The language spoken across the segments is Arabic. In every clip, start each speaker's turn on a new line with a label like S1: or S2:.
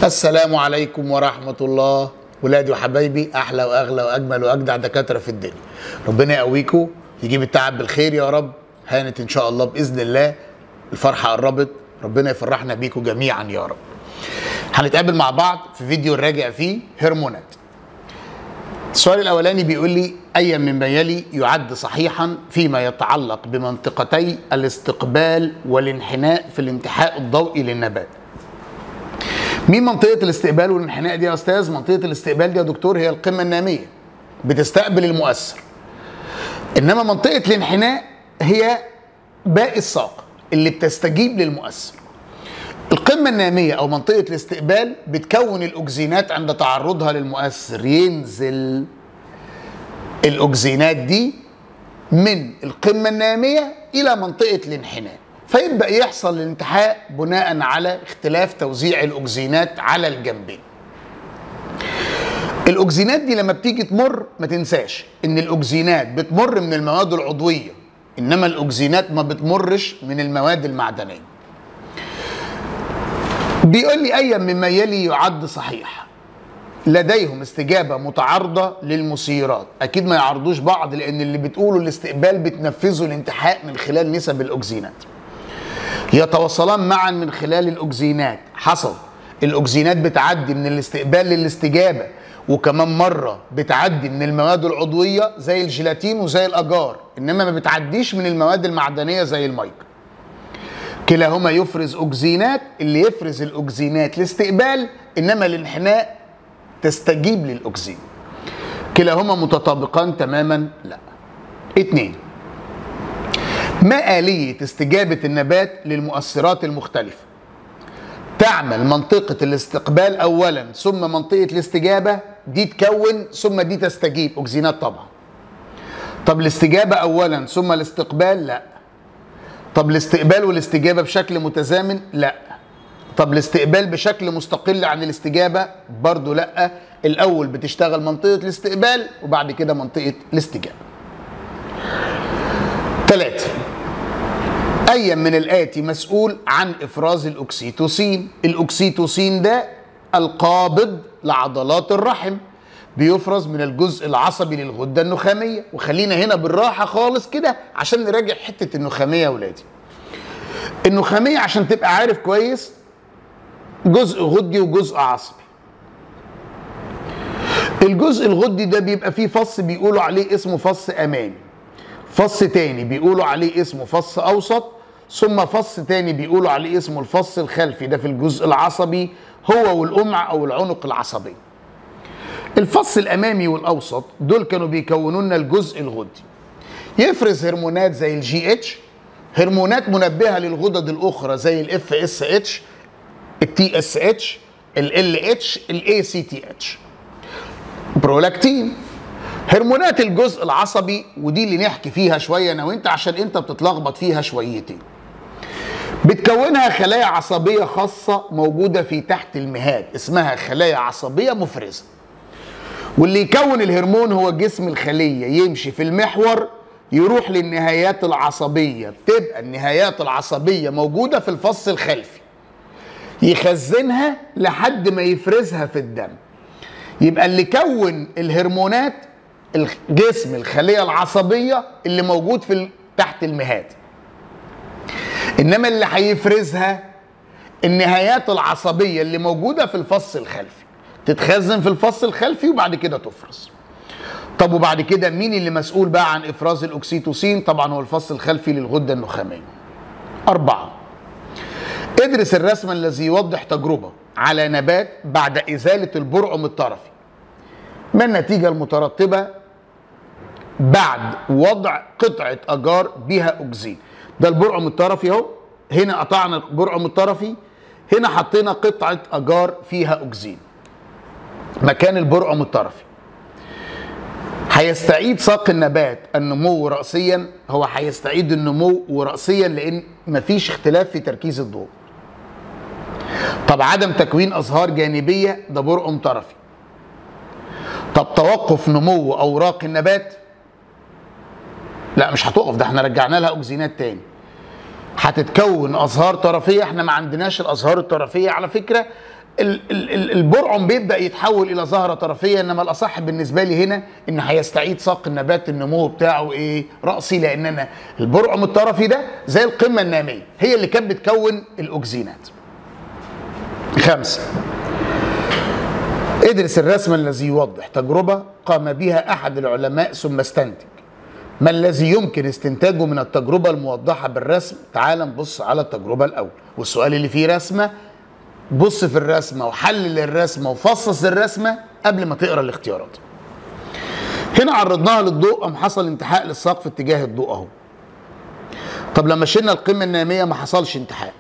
S1: السلام عليكم ورحمة الله. ولادي وحبايبي، أحلى وأغلى وأجمل وأجدع دكاترة في الدنيا. ربنا يقويكم، يجيب التعب بالخير يا رب. هانت إن شاء الله بإذن الله، الفرحة قربت. ربنا يفرحنا بيكم جميعا يا رب. هنتقابل مع بعض في فيديو نراجع فيه هرمونات. السؤال الأولاني بيقول لي: أي مما يلي يعد صحيحا فيما يتعلق بمنطقتي الاستقبال والانحناء في الانتحاء الضوئي للنبات؟ مين منطقة الاستقبال والانحناء دي يا أستاذ؟ منطقة الاستقبال دي يا دكتور هي القمة النامية، بتستقبل المؤثر. إنما منطقة الانحناء هي باقي الساق اللي بتستجيب للمؤثر. القمة النامية أو منطقة الاستقبال بتكون الأكسجينات عند تعرضها للمؤثر، ينزل الأكسجينات دي من القمة النامية إلى منطقة الانحناء، فيبدأ يحصل الانتحاء بناء على اختلاف توزيع الأكسجينات على الجنبين. الأكسجينات دي لما بتيجي تمر ما تنساش إن الأكسجينات بتمر من المواد العضوية، إنما الأكسجينات ما بتمرش من المواد المعدنية. بيقول لي: أي مما يلي يعد صحيح لديهم استجابة متعارضة للمثيرات. أكيد ما يعرضوش بعض، لأن اللي بتقوله الاستقبال بتنفذه الانتحاء من خلال نسب الأكسجينات. يتواصلان معا من خلال الأكسجينات. حصل الأكسجينات بتعدي من الاستقبال للاستجابة، وكمان مرة بتعدي من المواد العضوية زي الجيلاتين وزي الأجار، إنما ما بتعديش من المواد المعدنية زي الميك. كلاهما يفرز أكسجينات، اللي يفرز الأكسجينات لاستقبال، إنما الانحناء تستجيب للأكسجين. كلاهما متطابقان تماما؟ لا. 2. ما آلية استجابة النبات للمؤثرات المختلفة؟ تعمل منطقة الاستقبال أولا ثم منطقة الاستجابة، دي تكون ثم دي تستجيب أكسجينات طبعا. طب الاستجابة أولا ثم الاستقبال؟ لا. طب الاستقبال والاستجابة بشكل متزامن؟ لا. طب الاستقبال بشكل مستقل عن الاستجابة؟ برضو لا. الأول بتشتغل منطقة الاستقبال وبعد كده منطقة الاستجابة. 3. أي من الآتي مسؤول عن إفراز الأكسيتوسين؟ الأكسيتوسين ده القابض لعضلات الرحم، بيفرز من الجزء العصبي للغدة النخامية. وخلينا هنا بالراحة خالص كده عشان نراجع حتة النخامية يا ولادي. النخامية عشان تبقى عارف كويس جزء غدي وجزء عصبي. الجزء الغدي ده بيبقى فيه فص بيقولوا عليه اسمه فص أمامي، فص تاني بيقولوا عليه اسمه فص أوسط، ثم فص تاني بيقولوا عليه اسمه الفص الخلفي، ده في الجزء العصبي هو والقمع أو العنق العصبي. الفص الأمامي والأوسط دول كانوا بيكونوا لنا الجزء الغدي. يفرز هرمونات زي الجي اتش، هرمونات منبهة للغدد الأخرى زي الاف اس اتش، التي اس اتش، ال اتش، الاي سي تي اتش. برولاكتين. هرمونات الجزء العصبي، ودي اللي نحكي فيها شويه انا وانت عشان انت بتتلخبط فيها شويتين. بتكونها خلايا عصبيه خاصه موجوده في تحت المهاد، اسمها خلايا عصبيه مفرزه. واللي يكون الهرمون هو جسم الخليه، يمشي في المحور يروح للنهايات العصبيه، بتبقى النهايات العصبيه موجوده في الفص الخلفي، يخزنها لحد ما يفرزها في الدم. يبقى اللي كون الهرمونات الجسم الخلية العصبية اللي موجود في تحت المهاد، إنما اللي هيفرزها النهايات العصبية اللي موجودة في الفص الخلفي، تتخزن في الفص الخلفي وبعد كده تفرز. طب وبعد كده مين اللي مسؤول بقى عن إفراز الأكسيتوسين؟ طبعا هو الفص الخلفي للغدة النخامية. 4. ادرس الرسم الذي يوضح تجربة على نبات بعد إزالة البرعم الطرفي. ما النتيجة المترتبة بعد وضع قطعة أجار بها أكسجين؟ ده البرعم الطرفي اهو، هنا قطعنا البرعم الطرفي، هنا حطينا قطعة أجار فيها أكسجين مكان البرعم الطرفي. هيستعيد ساق النبات النمو رأسيا؟ هو هيستعيد النمو رأسيا لأن مفيش اختلاف في تركيز الضوء. طب عدم تكوين أزهار جانبية؟ ده برعم طرفي. طب توقف نمو أوراق النبات؟ لا مش هتقف، ده احنا رجعنا لها أكسجينات تاني. هتتكون أزهار طرفية، احنا ما عندناش الأزهار الطرفية على فكرة البرعم بيبدا يتحول الى زهره طرفيه، انما الاصح بالنسبه لي هنا ان هيستعيد ساق النبات النمو بتاعه ايه؟ راسي، لان انا البرعم الطرفي ده زي القمه الناميه هي اللي كانت بتكون الاكسينات. 5. ادرس الرسم الذي يوضح تجربه قام بها احد العلماء ثم استنتج ما الذي يمكن استنتاجه من التجربه الموضحه بالرسم. تعال نبص على التجربه الاول، والسؤال اللي فيه رسمه بص في الرسمه وحلل الرسمه وفصص الرسمه قبل ما تقرا الاختيارات. هنا عرضناها للضوء قام حصل انتحاء للساق في اتجاه الضوء اهو. طب لما شلنا القمه الناميه ما حصلش انتحاء.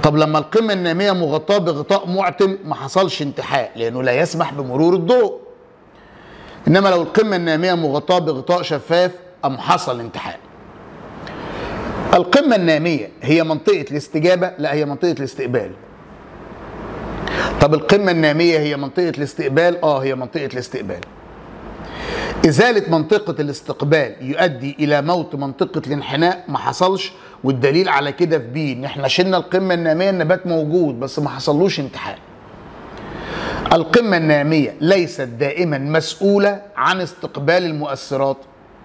S1: طب لما القمه الناميه مغطاه بغطاء معتم ما حصلش انتحاء لانه لا يسمح بمرور الضوء. انما لو القمه الناميه مغطاه بغطاء شفاف قام حصل انتحاء. القمة النامية هي منطقة الاستجابة؟ لا، هي منطقة الاستقبال. طب القمة النامية هي منطقة الاستقبال؟ هي منطقة الاستقبال. إزالة منطقة الاستقبال يؤدي إلى موت منطقة الانحناء؟ ما حصلش، والدليل على كده في بي إن احنا شلنا القمة النامية، النبات موجود بس ما حصلوش انتحاء. القمة النامية ليست دائما مسؤولة عن استقبال المؤثرات،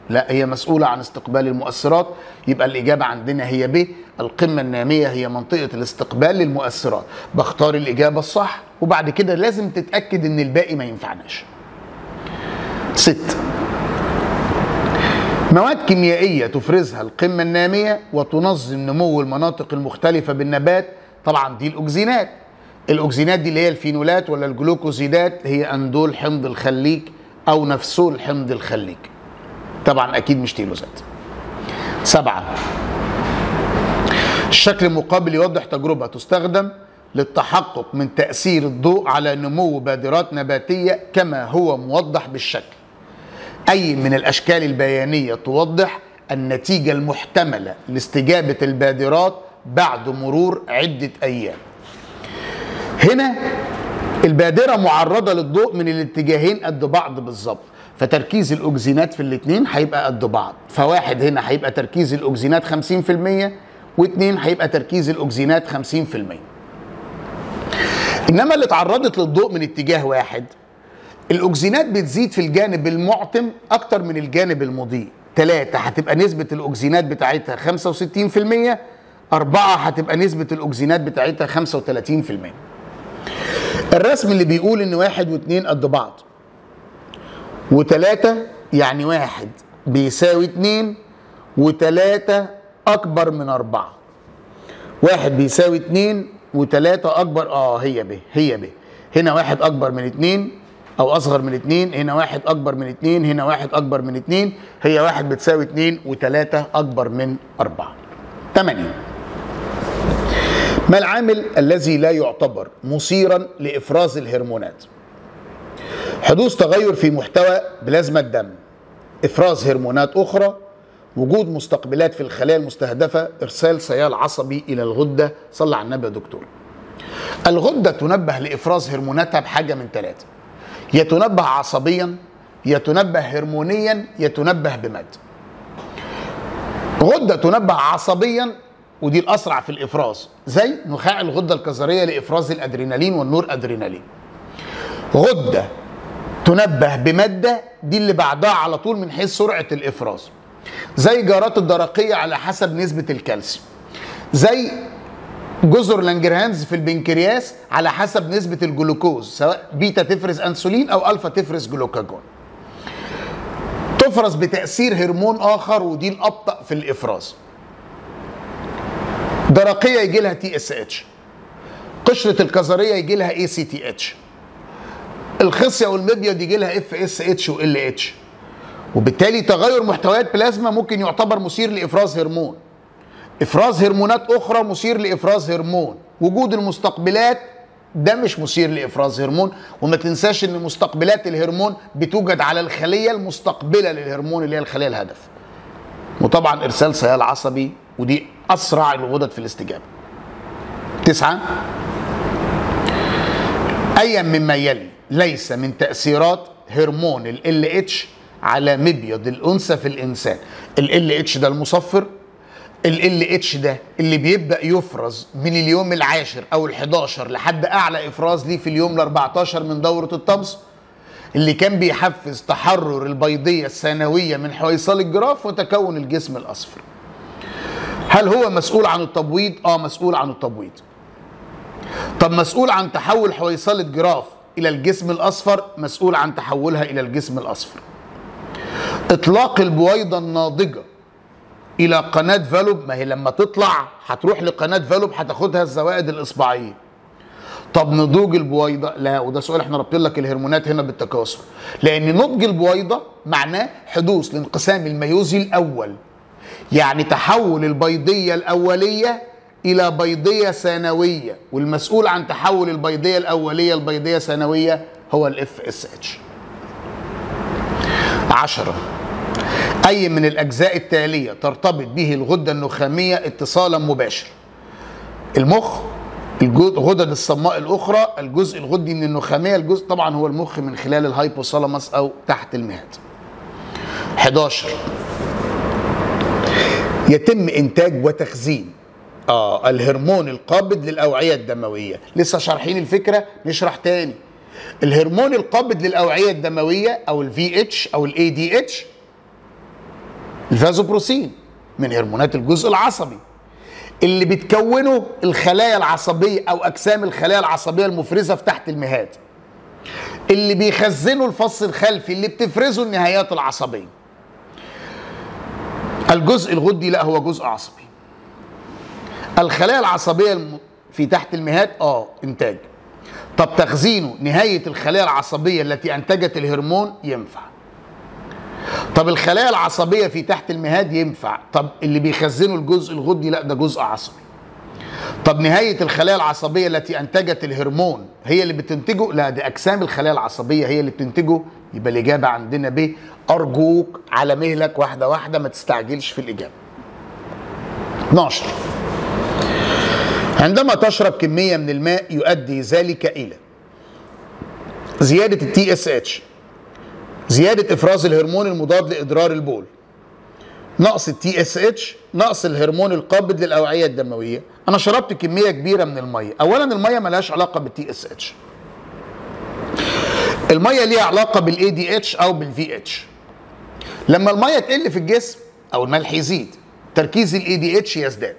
S1: لا هي مسؤولة عن استقبال المؤثرات. يبقى الإجابة عندنا هي ب، القمة النامية هي منطقة الاستقبال للمؤثرات. بختار الإجابة الصح وبعد كده لازم تتأكد إن الباقي ما ينفعناش. 6. مواد كيميائية تفرزها القمة النامية وتنظم نمو المناطق المختلفة بالنبات. طبعا دي الأكسينات. الأكسينات دي اللي هي الفينولات ولا الجلوكوزيدات، هي أندول حمض الخليك أو نفسول حمض الخليك. طبعا اكيد مش تيلوزات. 7. الشكل المقابل يوضح تجربة تستخدم للتحقق من تأثير الضوء على نمو بادرات نباتية كما هو موضح بالشكل. أي من الأشكال البيانية توضح النتيجة المحتملة لاستجابة البادرات بعد مرور عدة أيام. هنا البادرة معرضة للضوء من الاتجاهين قد بعض بالظبط، فتركيز الاكسينات في الاثنين هيبقى قد بعض. فواحد هنا هيبقى تركيز الاكسينات 50% واثنين هيبقى تركيز الاكسينات 50%. انما اللي اتعرضت للضوء من اتجاه واحد الاكسينات بتزيد في الجانب المعتم اكتر من الجانب المضيء. 3 هتبقى نسبة الاكسينات بتاعتها 65%، 4 هتبقى نسبة الاكسينات بتاعتها 35%. الرسم اللي بيقول ان 1 و2 قد بعض و3 يعني 1 بيساوي 2 و3 أكبر من 4. 1 بيساوي 2 و3 أكبر، هي ب. هنا 1 أكبر من 2 أو أصغر من 2، هنا 1 أكبر من 2، هنا 1 أكبر من 2، هي 1 بتساوي 2 و3 أكبر من 4. 8. ما العامل الذي لا يعتبر مثيرا لإفراز الهرمونات؟ حدوث تغير في محتوى بلازما الدم، إفراز هرمونات أخرى، وجود مستقبلات في الخلايا المستهدفة، إرسال سيال عصبي إلى الغدة. صلى على النبي يا دكتور. الغدة تنبه لإفراز هرموناتها بحاجة من 3، يا تنبه عصبيا، يا تنبه هرمونيا، يا تنبه بمد. غدة تنبه عصبيا ودي الأسرع في الإفراز، زي نخاع الغدة الكظرية لإفراز الأدرينالين والنور أدرينالين. غدة تنبه بمادة دي اللي بعدها على طول من حيث سرعة الإفراز، زي جارات الدرقية على حسب نسبة الكالسيوم، زي جزر لانجرهانز في البنكرياس على حسب نسبة الجلوكوز، سواء بيتا تفرز أنسولين أو ألفا تفرز جلوكاجون. تفرز بتأثير هرمون آخر ودي الأبطأ في الإفراز. درقية يجي لها TSH، قشرة الكظرية يجي لها ACTH، الخصية والمبيض يجي لها FSH و LH. وبالتالي تغير محتويات بلازما ممكن يعتبر مثير لإفراز هرمون. إفراز هرمونات أخرى مثير لإفراز هرمون. وجود المستقبلات ده مش مثير لإفراز هرمون. وما تنساش إن مستقبلات الهرمون بتوجد على الخلية المستقبلة للهرمون اللي هي الخلية الهدف. وطبعا إرسال سيال عصبي ودي أسرع الغدد في الاستجابة. 9. أي مما يلي ليس من تأثيرات هرمون ال LH على مبيض الأنثى في الإنسان. ال LH ده المصفر، ال اتش ده اللي بيبدأ يفرز من اليوم العاشر أو ال11 لحد أعلى إفراز ليه في اليوم ال14 من دورة الطمس، اللي كان بيحفز تحرر البيضية الثانوية من حويصل الجراف وتكون الجسم الأصفر. هل هو مسؤول عن التبويض؟ مسؤول عن التبويض. طب مسؤول عن تحول حويصلة جراف إلى الجسم الأصفر؟ مسؤول عن تحولها إلى الجسم الأصفر. إطلاق البويضة الناضجة إلى قناة فالوب، ما هي لما تطلع هتروح لقناة فالوب هتاخدها الزوائد الإصبعية. طب نضوج البويضة؟ لا، وده سؤال احنا رابطين لك الهرمونات هنا بالتكاثر، لأن نضج البويضة معناه حدوث الانقسام الميوزي الأول، يعني تحول البيضية الأولية إلى بيضية ثانوية، والمسؤول عن تحول البيضية الأولية لبيضية ثانوية هو ال FSH. 10. أي من الأجزاء التالية ترتبط به الغدة النخامية اتصالا مباشر؟ المخ، الغدد الصماء الأخرى، الجزء الغدي من النخامية. الجزء طبعا هو المخ من خلال الهايبوثالاموس أو تحت المهاد. 11. يتم إنتاج وتخزين الهرمون القابض للأوعية الدموية. لسه شارحين الفكرة، نشرح تاني. الهرمون القابض للأوعية الدموية أو ال VH أو ال ADH الفازوبروسين من هرمونات الجزء العصبي، اللي بتكونه الخلايا العصبية أو أجسام الخلايا العصبية المفرزة في تحت المهاد، اللي بيخزنوا الفص الخلفي اللي بتفرزه النهايات العصبية. الجزء الغدي لا، هو جزء عصبي. الخلايا العصبية في تحت المهاد إنتاج. طب تخزينه نهاية الخلايا العصبية التي أنتجت الهرمون ينفع. طب الخلايا العصبية في تحت المهاد ينفع. طب اللي بيخزنوا الجزء الغدي لا، ده جزء عصبي. طب نهاية الخلايا العصبية التي أنتجت الهرمون هي اللي بتنتجه؟ لا، دي أجسام الخلايا العصبية هي اللي بتنتجه. يبقى الإجابة عندنا ب. أرجوك على مهلك واحدة واحدة، ما تستعجلش في الإجابة. 12. عندما تشرب كمية من الماء يؤدي ذلك إلى زيادة ال TSH، زيادة إفراز الهرمون المضاد لإضرار البول، نقص ال TSH، نقص الهرمون القابض للأوعية الدموية. أنا شربت كمية كبيرة من المية. أولا المية ملهاش علاقة بال TSH، المية ليها علاقة بال ADH أو بال VH. لما المية تقل في الجسم أو الملح يزيد، تركيز ال ADH يزداد.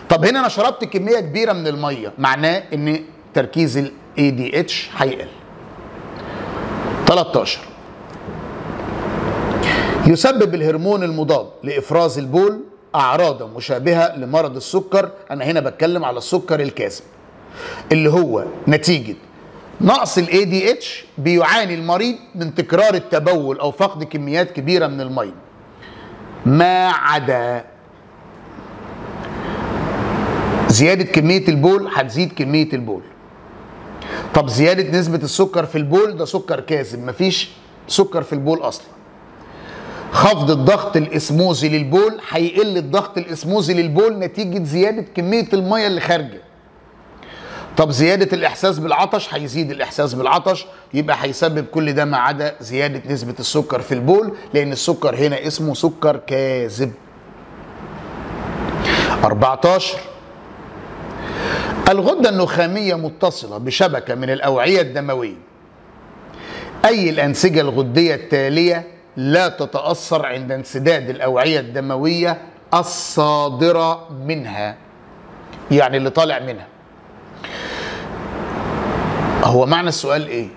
S1: طب هنا أنا شربت كمية كبيرة من المية، معناه إن تركيز ال ADH هيقل. 13. يسبب الهرمون المضاد لإفراز البول أعراضا مشابهة لمرض السكر. أنا هنا بتكلم على السكر الكاذب، اللي هو نتيجة نقص ال ADH بيعاني المريض من تكرار التبول أو فقد كميات كبيرة من المية، ما عدا زيادة كمية البول هتزيد كمية البول. طب زيادة نسبة السكر في البول ده سكر كاذب، مفيش سكر في البول أصلا. خفض الضغط الاسموزي للبول، هيقل الضغط الاسموزي للبول نتيجة زيادة كمية المية اللي خارجة. طب زيادة الإحساس بالعطش، هيزيد الإحساس بالعطش، يبقى هيسبب كل ده ما عدا زيادة نسبة السكر في البول، لأن السكر هنا اسمه سكر كاذب. 14. الغدة النخامية متصلة بشبكة من الأوعية الدموية. أي الأنسجة الغدية التالية لا تتأثر عند انسداد الأوعية الدموية الصادرة منها، يعني اللي طالع منها. هو معنى السؤال إيه؟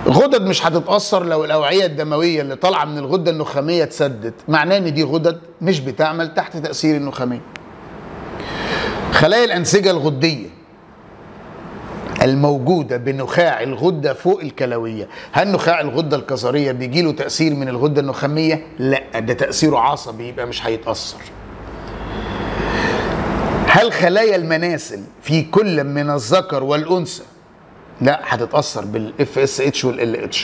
S1: غدد مش هتتأثر لو الأوعية الدموية اللي طالعة من الغدة النخامية اتسدت، معناه إن دي غدد مش بتعمل تحت تأثير النخامية. خلايا الأنسجة الغدية الموجودة بنخاع الغدة فوق الكلوية، هل نخاع الغدة الكظرية بيجيله تأثير من الغدة النخامية؟ لا، ده تأثيره عصبي، يبقى مش هيتأثر. هل خلايا المناسل في كل من الذكر والأنثى؟ لا، هتتأثر بالFSH والLH.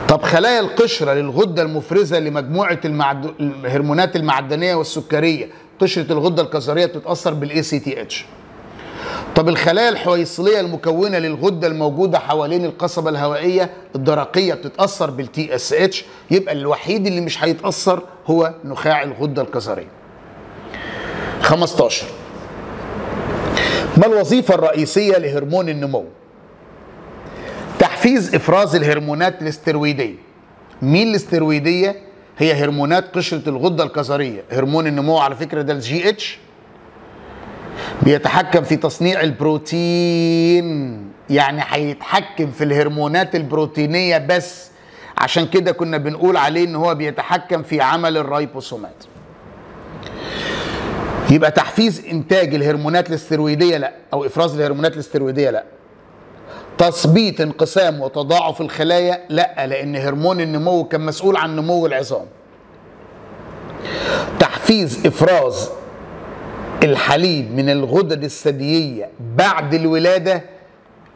S1: طب خلايا القشرة للغدة المفرزة لمجموعة الهرمونات المعدنية والسكرية، قشرة الغدة الكظرية بتتأثر بالACTH. طب الخلايا الحويصلية المكونة للغدة الموجودة حوالين القصبة الهوائية الدرقية بتتأثر بالTSH، يبقى الوحيد اللي مش هيتأثر هو نخاع الغدة الكظرية. 15. ما الوظيفة الرئيسية لهرمون النمو؟ تحفيز إفراز الهرمونات الاسترويدية. مين الاسترويدية؟ هي هرمونات قشرة الغدة الكظرية. هرمون النمو على فكرة ده الجي اتش، بيتحكم في تصنيع البروتين، يعني هيتحكم في الهرمونات البروتينية بس، عشان كده كنا بنقول عليه ان هو بيتحكم في عمل الريبوسومات. يبقى تحفيز انتاج الهرمونات الاسترويدية لا، او افراز الهرمونات الاسترويدية لا. تثبيط انقسام وتضاعف الخلايا لا، لان هرمون النمو كان مسؤول عن نمو العظام. تحفيز افراز الحليب من الغدد الثديية بعد الولادة.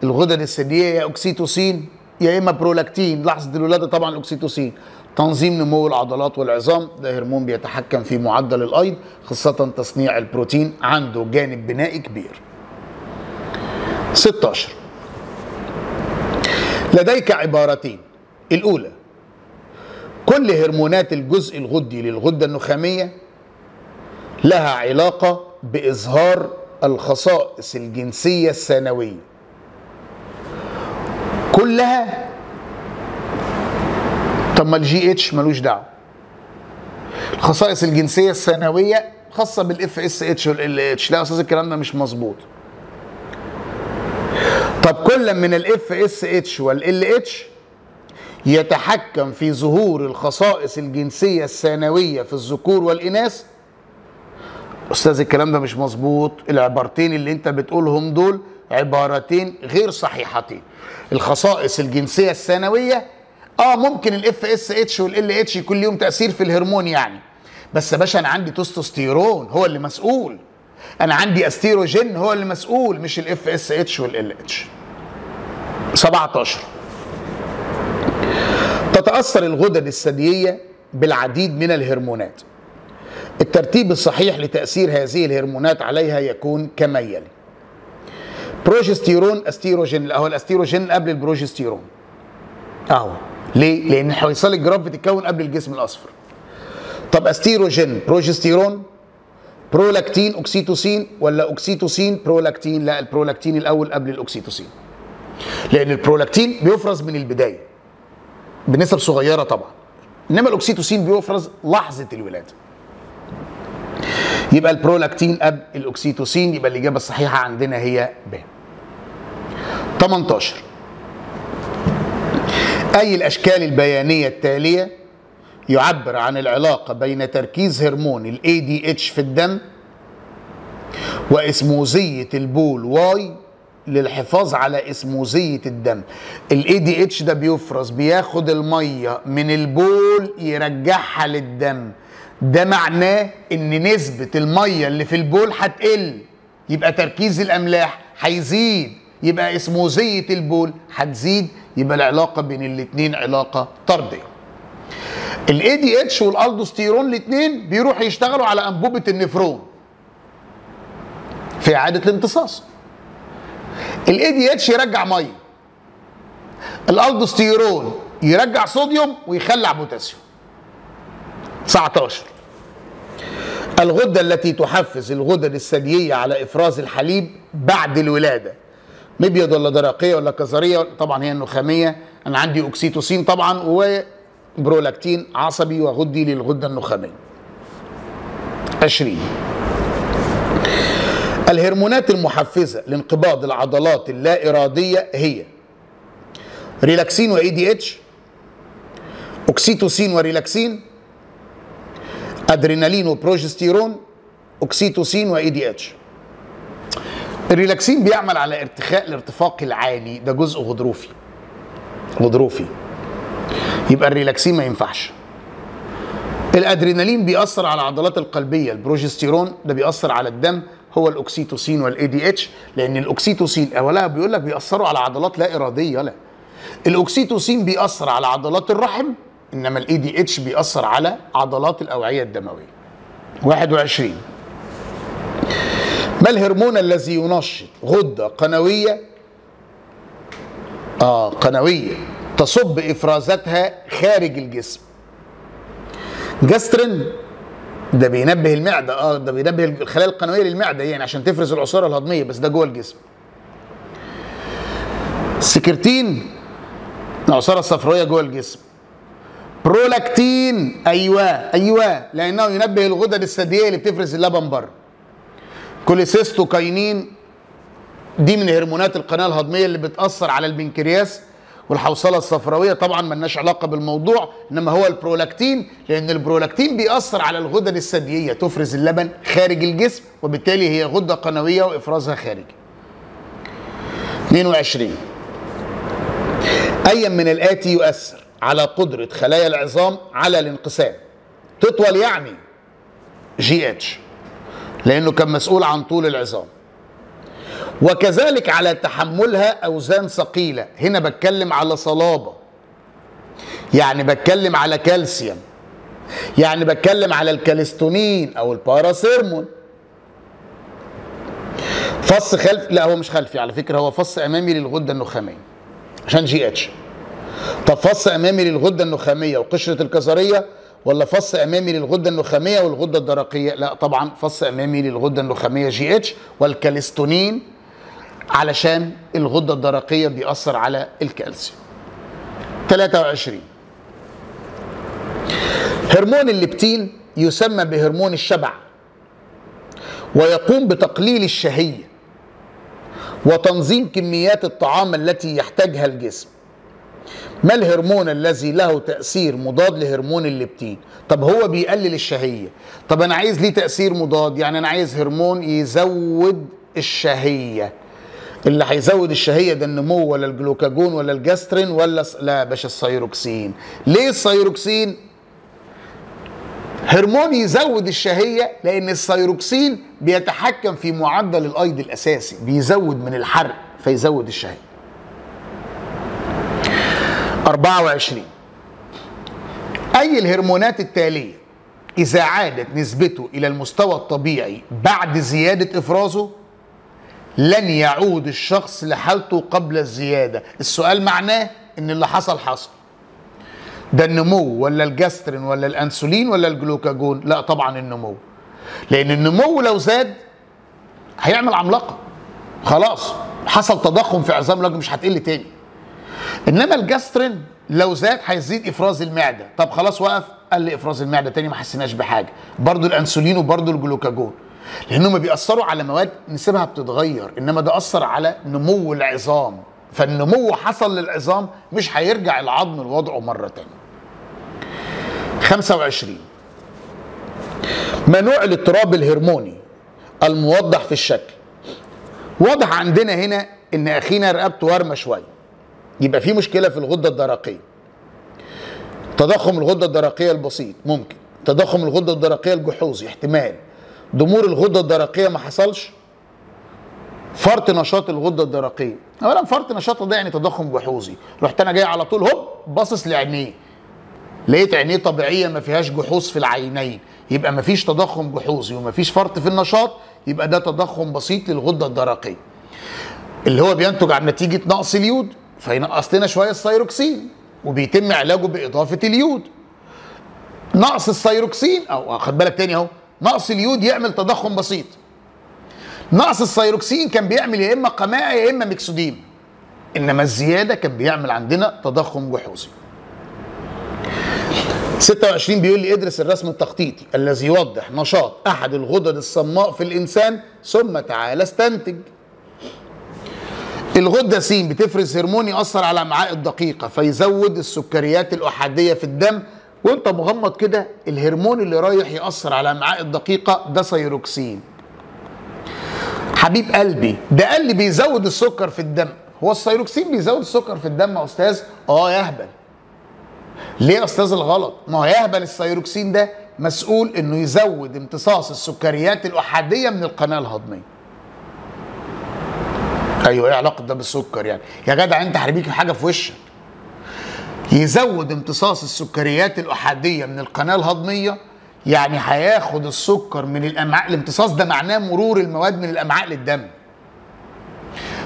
S1: الغدد الثديية يا أكسيتوسين يا إما برولاكتين، لحظة الولادة طبعا الأكسيتوسين. تنظيم نمو العضلات والعظام، ده هرمون بيتحكم في معدل الأيض، خاصة تصنيع البروتين، عنده جانب بنائي كبير. 16. لديك عبارتين. الأولى: كل هرمونات الجزء الغدي للغدة النخامية لها علاقة بإظهار الخصائص الجنسية الثانوية. كلها؟ طب ما الجي اتش ملوش دعوة. الخصائص الجنسية الثانوية خاصة بالاف اس اتش والال اتش. لا يا استاذ الكلام ده مش مظبوط. طب كل من الاف اس اتش والال اتش يتحكم في ظهور الخصائص الجنسية الثانوية في الذكور والإناث. أستاذ الكلام ده مش مظبوط. العبارتين اللي أنت بتقولهم دول عبارتين غير صحيحتين. الخصائص الجنسية الثانوية ممكن الاف اس اتش والال اتش يكون ليهم تأثير في الهرمون يعني، بس يا باشا أنا عندي تستوستيرون هو اللي مسؤول، أنا عندي استيروجين هو اللي مسؤول، مش الاف اس اتش والال اتش. 17. تتأثر الغدد الثديية بالعديد من الهرمونات. الترتيب الصحيح لتأثير هذه الهرمونات عليها يكون كما يلي: بروجستيرون، استيروجين. لا، هو الاستيروجين قبل البروجستيرون اهو. ليه؟ لأن حويصل الجراف بتتكون قبل الجسم الأصفر. طب استيروجين بروجستيرون، برولاكتين أكسيتوسين، ولا أكسيتوسين برولاكتين؟ لا، البرولاكتين الأول قبل الأكسيتوسين، لأن البرولاكتين بيفرز من البداية بنسب صغيرة طبعا، إنما الأكسيتوسين بيفرز لحظة الولادة. يبقى البرولاكتين قبل الأكسيتوسين، يبقى الإجابة الصحيحة عندنا هي ب. 18. أي الأشكال البيانية التالية يعبر عن العلاقة بين تركيز هرمون ال ADH في الدم وإسموزية البول واي للحفاظ على إسموزية الدم؟ ال ADH ده بياخد المية من البول يرجعها للدم، ده معناه ان نسبة المية اللي في البول هتقل، يبقى تركيز الاملاح هيزيد، يبقى اسموزية البول هتزيد، يبقى العلاقة بين الاتنين علاقة طردية. ال ADH والالدوستيرون الاتنين بيروحوا يشتغلوا على انبوبة النفرون في اعادة الامتصاص. ال ADH يرجع مية، الالدوستيرون يرجع صوديوم ويخلع بوتاسيوم. 19. الغدة التي تحفز الغدد الثديية على إفراز الحليب بعد الولادة، مبيض ولا درقية ولا كظرية؟ طبعا هي النخامية. أنا عندي أكسيتوسين طبعا وبرولاكتين عصبي وغدي للغدة النخامية. 20. الهرمونات المحفزة لانقباض العضلات اللا إرادية هي ريلاكسين و ADH، أكسيتوسين وريلاكسين، ادرينالين وبروجستيرون، اكسيتوسين و ADH. الريلاكسين بيعمل على ارتخاء الارتفاق العالي، ده جزء غضروفي، يبقى الريلاكسين ما ينفعش. الادرينالين بيأثر على العضلات القلبية، البروجستيرون ده بيأثر على الدم، هو الاكسيتوسين والADH، لان الاكسيتوسين اولا بيقول لك بيأثروا على عضلات لا ارادية. لا، الاكسيتوسين بيأثر على عضلات الرحم، انما الADH بيأثر على عضلات الأوعية الدموية. 21. ما الهرمون الذي ينشط غدة قنوية قنوية تصب إفرازاتها خارج الجسم؟ جاسترين، ده بينبه المعده، ده بينبه الخلايا القنويه للمعده يعني عشان تفرز العصاره الهضميه، بس ده جوه الجسم. سكرتين العصاره الصفراويه جوه الجسم. برولاكتين، ايوه لانه ينبه الغدد الثدييه اللي بتفرز اللبن بره. كوليسيستوكاينين دي من هرمونات القناه الهضميه اللي بتاثر على البنكرياس والحوصله الصفراويه، طبعا ملناش علاقه بالموضوع، انما هو البرولاكتين، لان البرولاكتين بيأثر على الغدد الثدييه تفرز اللبن خارج الجسم، وبالتالي هي غده قنويه وافرازها خارجي. 22 ايا من الاتي يؤثر على قدره خلايا العظام على الانقسام؟ تطول يعني جي اتش لانه كان مسؤول عن طول العظام، وكذلك على تحملها اوزان ثقيله. هنا بتكلم على صلابه، يعني بتكلم على كالسيوم، يعني بتكلم على الكالستونين او الباراسيرمون. فص خلفي، لا هو مش خلفي على فكره، هو فص امامي للغده النخاميه عشان جي اتش. طب فص امامي للغده النخاميه وقشره الكظريه، ولا فص امامي للغده النخاميه والغده الدرقيه؟ لا طبعا فص امامي للغده النخاميه جي اتش، والكالستونين علشان الغده الدرقيه بيأثر على الكالسيوم. 23 هرمون الليبتين يسمى بهرمون الشبع، ويقوم بتقليل الشهيه وتنظيم كميات الطعام التي يحتاجها الجسم. ما الهرمون الذي له تأثير مضاد لهرمون الليبتين؟ طب هو بيقلل الشهية، طب أنا عايز ليه تأثير مضاد، يعني أنا عايز هرمون يزود الشهية. اللي هيزود الشهية ده النمو ولا الجلوكاجون ولا الجاسترين ولا لا باشا الثيروكسين. ليه الثيروكسين؟ هرمون يزود الشهية لأن الثيروكسين بيتحكم في معدل الأيض الأساسي، بيزود من الحرق فيزود الشهية. 24 أي الهرمونات التالية إذا عادت نسبته إلى المستوى الطبيعي بعد زيادة إفرازه لن يعود الشخص لحالته قبل الزيادة؟ السؤال معناه إن اللي حصل حصل. ده النمو ولا الجاسترين ولا الأنسولين ولا الجلوكاجون؟ لا طبعا النمو، لأن النمو لو زاد هيعمل عملاقة، خلاص حصل تضخم في عظام الوجه مش هتقل تاني. انما الجاسترين لو زاد هيزيد افراز المعده، طب خلاص وقف، قل افراز المعده تاني ما حسيناش بحاجه. برضو الانسولين وبرضو الجلوكاجون لانهم بيأثروا على مواد نسبها بتتغير، انما ده اثر على نمو العظام، فالنمو حصل للعظام مش هيرجع العظم لوضعه مره تاني. 25 ما نوع الاضطراب الهرموني الموضح في الشكل؟ واضح عندنا هنا ان اخينا رقبته ورمه شويه، يبقى في مشكله في الغده الدرقيه. تضخم الغده الدرقيه البسيط ممكن، تضخم الغده الدرقيه الجحوظي احتمال، ضمور الغده الدرقيه ما حصلش، فرط نشاط الغده الدرقيه. اولا فرط نشاطها ده يعني تضخم جحوظي، رحت انا جاي على طول هوب باصص لعينيه لقيت عينيه طبيعيه ما فيهاش جحوظ في العينين، يبقى ما فيش تضخم جحوظي وما فيش فرط في النشاط، يبقى ده تضخم بسيط للغده الدرقيه اللي هو بينتج عن نتيجه نقص اليود، فينقص لنا شويه الثيروكسين وبيتم علاجه باضافه اليود. نقص الثيروكسين او خد بالك تاني اهو، نقص اليود يعمل تضخم بسيط، نقص الثيروكسين كان بيعمل يا اما قماعه يا اما ميكسوديم، انما الزياده كان بيعمل عندنا تضخم جحوظي. 26 بيقول لي ادرس الرسم التخطيطي الذي يوضح نشاط احد الغدد الصماء في الانسان ثم تعال استنتج. الغده س بتفرز هرمون يأثر على الامعاء الدقيقه فيزود السكريات الاحاديه في الدم، وانت مغمض كده الهرمون اللي رايح يأثر على الامعاء الدقيقه ده ثيروكسين. حبيب قلبي ده قال لي بيزود السكر في الدم، هو الثيروكسين بيزود السكر في الدم يا استاذ؟ يهبل. ليه يا استاذ الغلط؟ ما هو يهبل الثيروكسين ده مسؤول انه يزود امتصاص السكريات الاحاديه من القناه الهضميه. ايوه ايه علاقه ده بالسكر يعني؟ يا جدع انت هرميك حاجه في وشك. يزود امتصاص السكريات الاحاديه من القناه الهضميه يعني هياخد السكر من الامعاء، الامتصاص ده معناه مرور المواد من الامعاء للدم.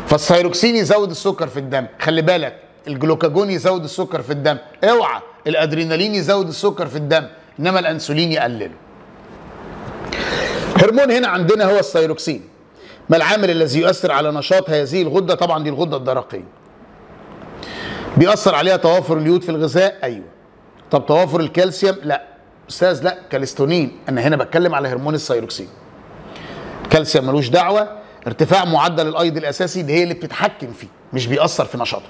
S1: فالثيروكسين يزود السكر في الدم، خلي بالك الجلوكاجون يزود السكر في الدم، اوعى الادرينالين يزود السكر في الدم، انما الانسولين يقلله. هرمون هنا عندنا هو الثيروكسين. ما العامل الذي يؤثر على نشاط هذه الغده؟ طبعا دي الغده الدرقيه. بيأثر عليها توافر اليود في الغذاء؟ ايوه. طب توافر الكالسيوم؟ لا استاذ، لا كالستونين. انا هنا بتكلم على هرمون الثيروكسين. الكالسيوم ملوش دعوه. ارتفاع معدل الايض الاساسي دي هي اللي بتتحكم فيه، مش بيأثر في نشاطه.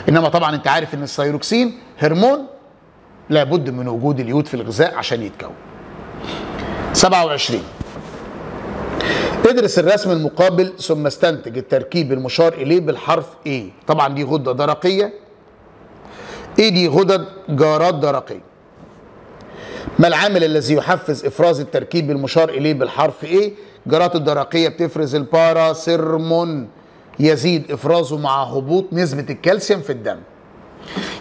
S1: انما طبعا انت عارف ان الثيروكسين هرمون لابد من وجود اليود في الغذاء عشان يتكون. 27. ادرس الرسم المقابل ثم استنتج التركيب المشار اليه بالحرف A. طبعا دي غده درقيه. ايه دي؟ غدد جارات درقيه. ما العامل الذي يحفز افراز التركيب المشار اليه بالحرف A؟ جارات الدرقيه بتفرز الباراسيرمون، يزيد افرازه مع هبوط نسبه الكالسيوم في الدم.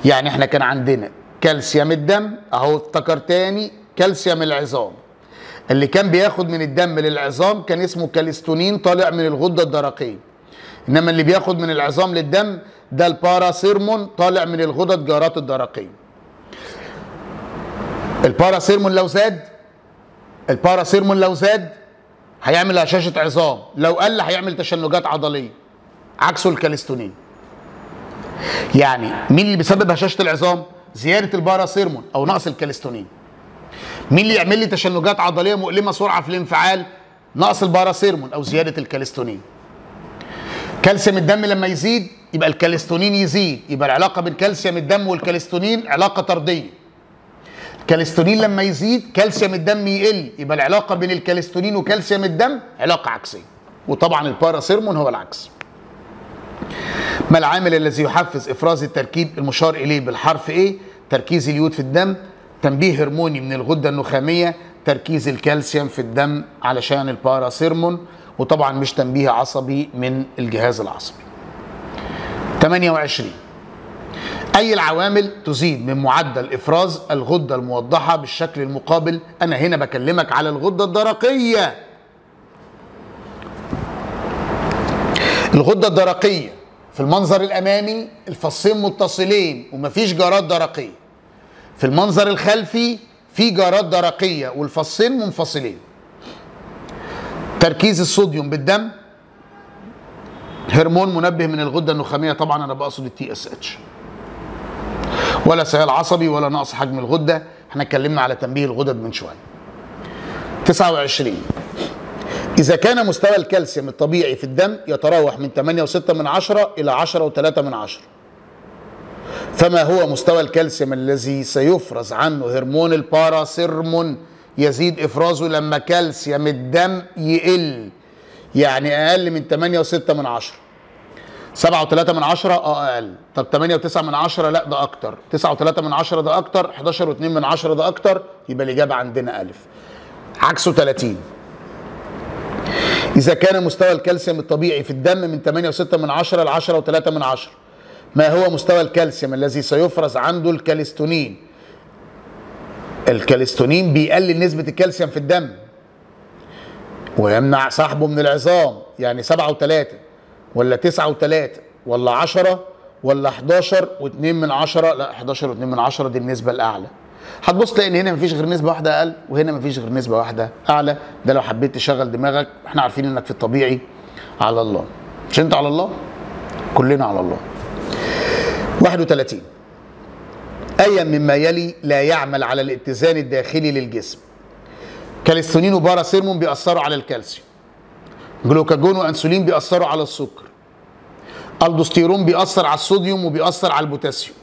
S1: يعني احنا كان عندنا كالسيوم الدم، اهو افتكر تاني كالسيوم العظام اللي كان بياخد من الدم للعظام كان اسمه كالستونين طالع من الغده الدرقيه. انما اللي بياخد من العظام للدم ده الباراسيرمون طالع من الغدد جارات الدرقيه. الباراسيرمون لو زاد هيعمل هشاشه عظام، لو قل هيعمل تشنجات عضليه، عكسه الكالستونين. يعني مين اللي بيسبب هشاشه العظام؟ زياده الباراسيرمون او نقص الكالستونين. مين اللي يعمل لي تشنجات عضليه مؤلمه سرعه في الانفعال؟ نقص الباراسيرمون او زياده الكالستونين. كالسيوم الدم لما يزيد يبقى الكالستونين يزيد، يبقى العلاقه بين كالسيوم الدم والكالستونين علاقه طرديه. الكالستونين لما يزيد كالسيوم الدم يقل، يبقى العلاقه بين الكالستونين وكالسيوم الدم علاقه عكسيه. وطبعا الباراسيرمون هو العكس. ما العامل الذي يحفز افراز التركيب المشار اليه بالحرف A؟ تركيز اليود في الدم. تنبيه هرموني من الغده النخاميه. تركيز الكالسيوم في الدم علشان الباراسيرمون. وطبعا مش تنبيه عصبي من الجهاز العصبي. 28. اي العوامل تزيد من معدل افراز الغده الموضحه بالشكل المقابل؟ انا هنا بكلمك على الغده الدرقيه. الغده الدرقيه في المنظر الامامي الفصين متصلين ومفيش جارات درقيه. في المنظر الخلفي في جارات درقيه والفصين منفصلين. تركيز الصوديوم بالدم. هرمون منبه من الغده النخاميه، طبعا انا بقصد الTSH. ولا سيال عصبي ولا نقص حجم الغده، احنا اتكلمنا على تنبيه الغدد من شويه. 29. إذا كان مستوى الكالسيوم الطبيعي في الدم يتراوح من 8.6 إلى 10.3، فما هو مستوى الكالسيوم الذي سيفرز عنه هرمون الباراسيرمون؟ يزيد إفرازه لما كالسيوم الدم يقل، يعني أقل من 8.6. 7.3 أقل. طب 8.9 لا ده أكتر. 9.3 ده أكتر. 11.2 ده أكتر. يبقى الإجابة عندنا ألف. عكسه 30. إذا كان مستوى الكالسيوم الطبيعي في الدم من 8.6 ل 10.3، ما هو مستوى الكالسيوم الذي سيفرز عنده الكالستونين؟ الكالستونين بيقلل نسبة الكالسيوم في الدم ويمنع سحبه من العظام، يعني 7.3 ولا 9.3 ولا 10 ولا 11.2؟ لا 11.2 دي النسبة الأعلى. هتبص تلاقي ان هنا مفيش غير نسبه واحده اقل وهنا مفيش غير نسبه واحده اعلى. ده لو حبيت تشغل دماغك، احنا عارفين انك في الطبيعي على الله. مش انت على الله؟ كلنا على الله. 31. ايا مما يلي لا يعمل على الاتزان الداخلي للجسم؟ كالستونين وباراسيرمون بيأثروا على الكالسيوم. جلوكاجون وانسولين بيأثروا على السكر. الدوستيرون بيأثر على الصوديوم وبيأثر على البوتاسيوم.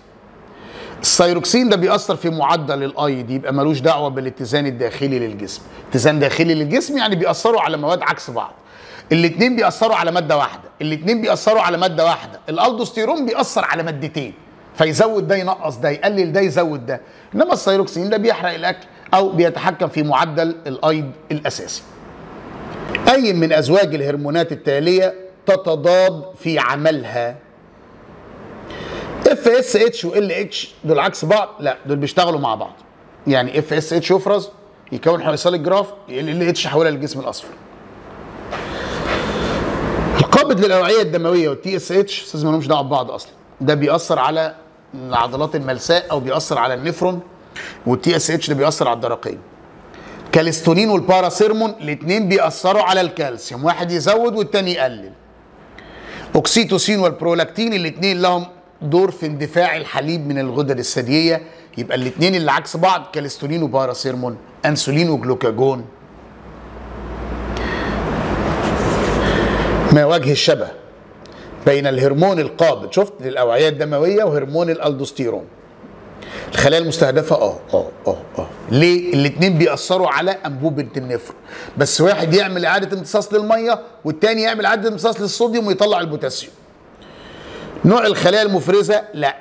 S1: الثيروكسين ده بيأثر في معدل الايض، يبقى ملوش دعوه بالاتزان الداخلي للجسم. اتزان داخلي للجسم يعني بيأثروا على مواد عكس بعض. الاثنين بيأثروا على ماده واحده. الالدوستيرون بيأثر على مادتين، فيزود ده ينقص ده، يقلل ده يزود ده. انما الثيروكسين ده بيحرق الاكل او بيتحكم في معدل الايض الاساسي. اي من ازواج الهرمونات التاليه تتضاد في عملها؟ FSH و LH دول عكس بعض؟ لا دول بيشتغلوا مع بعض. يعني FSH يفرز يكون حويصل الجراف، LH يحولها للجسم الاصفر. القابض للاوعيه الدمويه والTSH استاذ مالهمش دعوه ببعض اصلا. ده بيأثر على العضلات الملساء او بيأثر على النفرون، والTSH ده بيأثر على الدرقيه. كاليستونين والباراسيرمون الاثنين بيأثروا على الكالسيوم، واحد يزود والتاني يقلل. اوكسيتوسين والبرولاكتين الاثنين لهم دور في اندفاع الحليب من الغدد الثدييه، يبقى الاثنين اللي عكس بعض كاليستونين وباراسيرمون، انسولين وجلوكاجون. ما وجه الشبه بين الهرمون القابض شفت للاوعيه الدمويه وهرمون الالدوستيرون؟ الخلايا المستهدفه ليه؟ الاثنين بيأثروا على انبوبه النفر، بس واحد يعمل اعاده امتصاص للميه والثاني يعمل اعاده امتصاص للصوديوم ويطلع البوتاسيوم. نوع الخلايا المفرزه لا،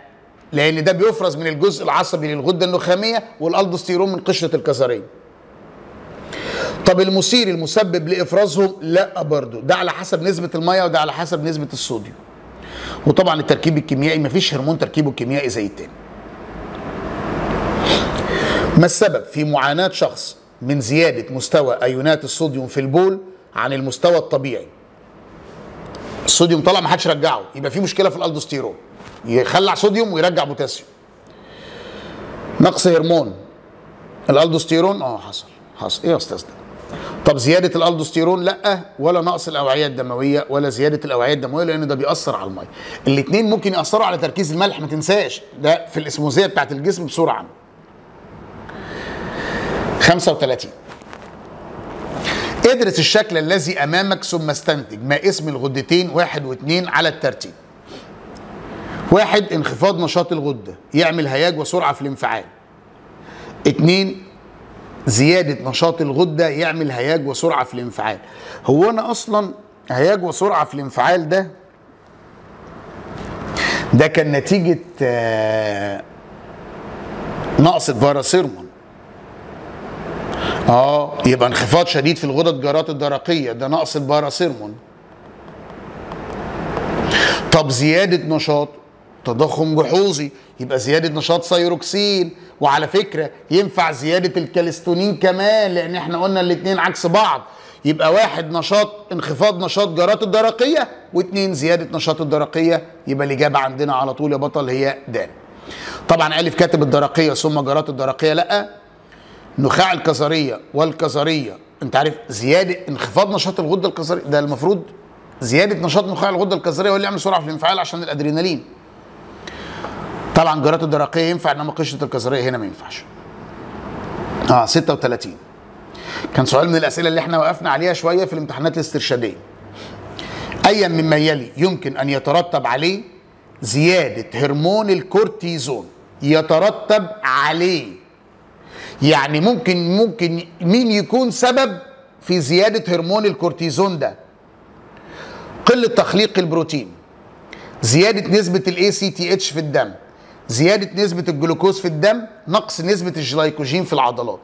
S1: لان ده بيفرز من الجزء العصبي للغده النخاميه والالدوستيرون من قشره الكظريه. طب المثير المسبب لافرازهم لا برضه، ده على حسب نسبه الميه وده على حسب نسبه الصوديوم. وطبعا التركيب الكيميائي مفيش هرمون تركيبه الكيميائي زي التاني. ما السبب في معاناه شخص من زياده مستوى ايونات الصوديوم في البول عن المستوى الطبيعي؟ الصوديوم طلع ما حدش رجعه، يبقى في مشكله في الالدوستيرون، يخلع صوديوم ويرجع بوتاسيوم. نقص هرمون الالدوستيرون حصل ايه يا استاذ ده؟ طب زياده الالدوستيرون لا، ولا نقص الاوعيه الدمويه ولا زياده الاوعيه الدمويه، لان ده بيأثر على الميه. الاثنين ممكن يأثروا على تركيز الملح، ما تنساش ده في الاسموزيه بتاعت الجسم بصوره عامه. 35 ادرس الشكل الذي امامك ثم استنتج ما اسم الغدتين 1 و2 على الترتيب. 1 انخفاض نشاط الغده يعمل هياج وسرعه في الانفعال. 2 زياده نشاط الغده يعمل هياج وسرعه في الانفعال. هو انا اصلا هياج وسرعه في الانفعال ده كان نتيجه نقص الباراسيرمون. يبقى انخفاض شديد في الغدد جارات الدرقيه، ده نقص الباراسيرمون. طب زياده نشاط تضخم جحوظي، يبقى زياده نشاط سيروكسين. وعلى فكره ينفع زياده الكاليستونين كمان، لان احنا قلنا الاثنين عكس بعض. يبقى 1 نشاط انخفاض نشاط جارات الدرقيه و2 زياده نشاط الدرقيه، يبقى الاجابه عندنا على طول يا بطل هي د. طبعا الف كاتب الدرقيه ثم جارات الدرقيه لا. نخاع الكظريه والكظريه انت عارف زياده انخفاض نشاط الغده الكظريه، ده المفروض زياده نشاط نخاع الغده الكظريه هو اللي يعمل سرعه في الانفعال عشان الادرينالين. طبعا جارات الدرقيه ينفع، انما قشره الكظريه هنا ما ينفعش. 36 كان سؤال من الاسئله اللي احنا وقفنا عليها شويه في الامتحانات الاسترشاديه. ايا مما يلي يمكن ان يترتب عليه زياده هرمون الكورتيزون؟ يترتب عليه يعني ممكن مين يكون سبب في زياده هرمون الكورتيزون ده؟ قله تخليق البروتين، زياده نسبه الاي سي تي اتش في الدم، زياده نسبه الجلوكوز في الدم، نقص نسبه الجلايكوجين في العضلات.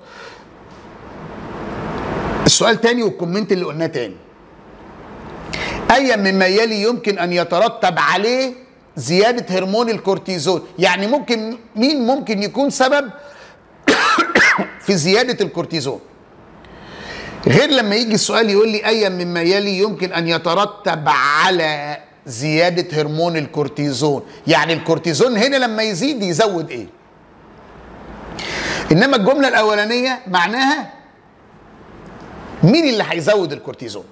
S1: السؤال تاني والكومنت اللي قلناه تاني. ايا مما يلي يمكن ان يترتب عليه زياده هرمون الكورتيزون؟ يعني مين ممكن يكون سبب في زياده الكورتيزون؟ غير لما يجي السؤال يقول لي ايا مما يلي يمكن ان يترتب على زياده هرمون الكورتيزون، يعني الكورتيزون هنا لما يزيد يزود ايه؟ انما الجمله الاولانيه معناها مين اللي هيزود الكورتيزون؟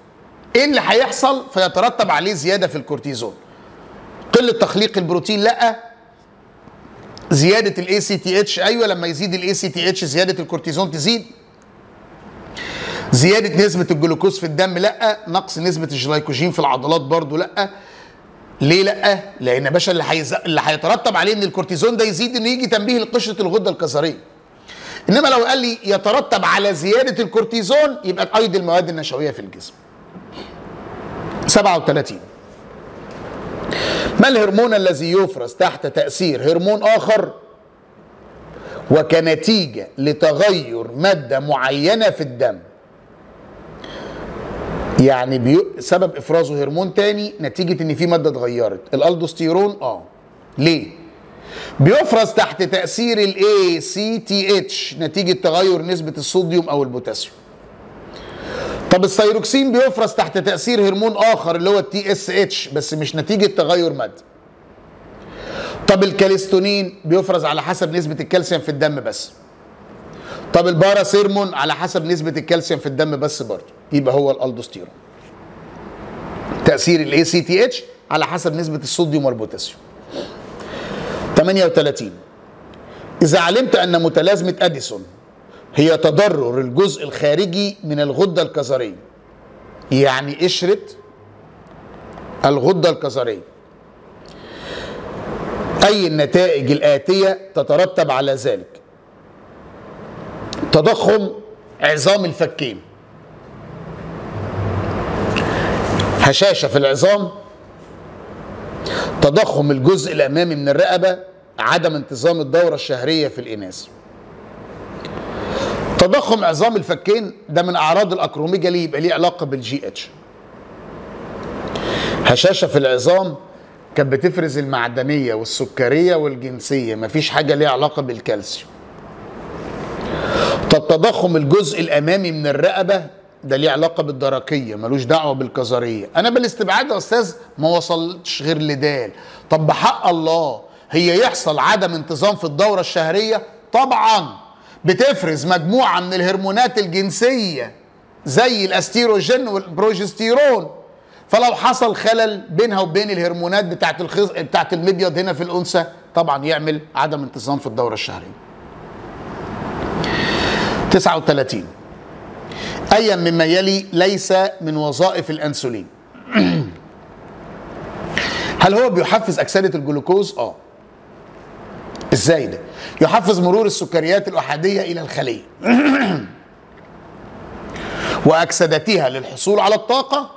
S1: ايه اللي هيحصل فيترتب عليه زياده في الكورتيزون؟ قله تخليق البروتين لا، زياده الاي سي تي اتش ايوه، لما يزيد الاي سي تي اتش زياده الكورتيزون تزيد. زياده نسبه الجلوكوز في الدم لا، نقص نسبه الجلايكوجين في العضلات برضو لا. ليه لا؟ لان يا باشا اللي هيترتب عليه ان الكورتيزون ده يزيد انه يجي تنبيه لقشره الغده الكظريه. انما لو قال لي يترتب على زياده الكورتيزون يبقى تقيد المواد النشويه في الجسم. 37 ما الهرمون الذي يفرز تحت تأثير هرمون آخر وكنتيجة لتغير مادة معينة في الدم؟ يعني سبب إفرازه هرمون تاني نتيجة إن في مادة اتغيرت. الألدوستيرون ليه؟ بيفرز تحت تأثير ال ACTH نتيجة تغير نسبة الصوديوم أو البوتاسيوم. طب السيروكسين بيفرز تحت تأثير هرمون آخر اللي هو TSH بس مش نتيجة تغير مادة. طب الكاليستونين بيفرز على حسب نسبة الكالسيوم في الدم بس. طب الباراسيرمون على حسب نسبة الكالسيوم في الدم بس برضه، يبقى هو الالدوستيرون. تأثير الاي سي تي اتش على حسب نسبة الصوديوم والبوتاسيوم. 38. إذا علمت أن متلازمة أديسون هي تضرر الجزء الخارجي من الغدة الكظرية، يعني قشرة الغدة الكظرية، أي النتائج الآتية تترتب على ذلك: تضخم عظام الفكين، هشاشة في العظام، تضخم الجزء الأمامي من الرقبة، عدم انتظام الدورة الشهرية في الإناث. تضخم عظام الفكين ده من أعراض الأكروميجالي، يبقى ليه علاقة بالجي اتش. هشاشة في العظام كانت بتفرز المعدنية والسكرية والجنسية، مفيش حاجة ليها علاقة بالكالسيوم. طب تضخم الجزء الأمامي من الرقبة ده ليه علاقة بالدرقية، ملوش دعوة بالكظرية. أنا بالاستبعاد يا أستاذ ما وصلتش غير لدال. طب بحق الله هي يحصل عدم انتظام في الدورة الشهرية؟ طبعا بتفرز مجموعة من الهرمونات الجنسية زي الاستيروجين والبروجستيرون، فلو حصل خلل بينها وبين الهرمونات بتاعت المبيض هنا في الأنثى طبعا يعمل عدم انتظام في الدورة الشهرية. 39. أي مما يلي ليس من وظائف الأنسولين؟ هل هو بيحفز أكسدة الجلوكوز؟ ازاي ده؟ يحفز مرور السكريات الأحادية إلى الخلية وأكسدتها للحصول على الطاقة،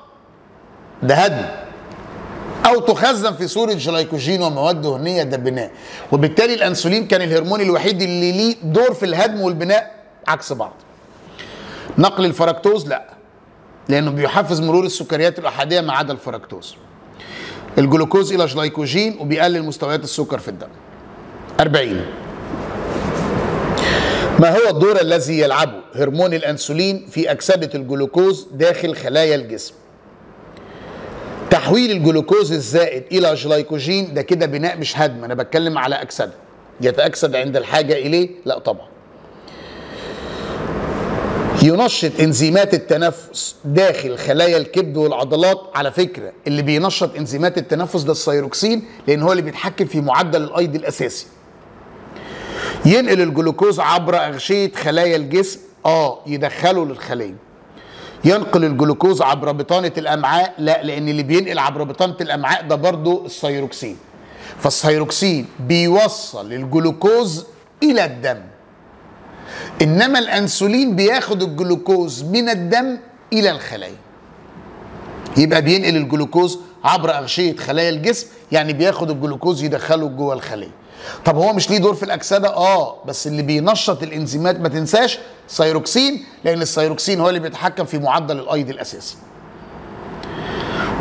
S1: ده هدم، أو تخزن في صورة جلايكوجين ومواد دهنية، ده بناء. وبالتالي الأنسولين كان الهرمون الوحيد اللي ليه دور في الهدم والبناء عكس بعض. نقل الفركتوز لا، لأنه بيحفز مرور السكريات الأحادية ما عدا الفركتوز. الجلوكوز إلى جلايكوجين وبيقلل مستويات السكر في الدم. 40. ما هو الدور الذي يلعبه هرمون الأنسولين في أكسدة الجلوكوز داخل خلايا الجسم؟ تحويل الجلوكوز الزائد إلى جلايكوجين، ده كده بناء مش هدم، أنا بتكلم على أكسدة. يتأكسد عند الحاجة إليه؟ لا طبعا. ينشط انزيمات التنفس داخل خلايا الكبد والعضلات. على فكرة اللي بينشط انزيمات التنفس ده الثيروكسين، لأن هو اللي بيتحكم في معدل الأيض الأساسي. ينقل الجلوكوز عبر أغشية خلايا الجسم، يدخله للخلية. ينقل الجلوكوز عبر بطانة الأمعاء، لا، لأن اللي بينقل عبر بطانة الأمعاء ده برضو الثيروكسين. فالثيروكسين بيوصل الجلوكوز إلى الدم، إنما الأنسولين بياخد الجلوكوز من الدم إلى الخلايا. يبقى بينقل الجلوكوز عبر أغشية خلايا الجسم، يعني بياخد الجلوكوز يدخله جوه الخلية. طب هو مش ليه دور في الأكسدة؟ بس اللي بينشط الإنزيمات ما تنساش ثيروكسين، لأن الثيروكسين هو اللي بيتحكم في معدل الأيض الأساسي.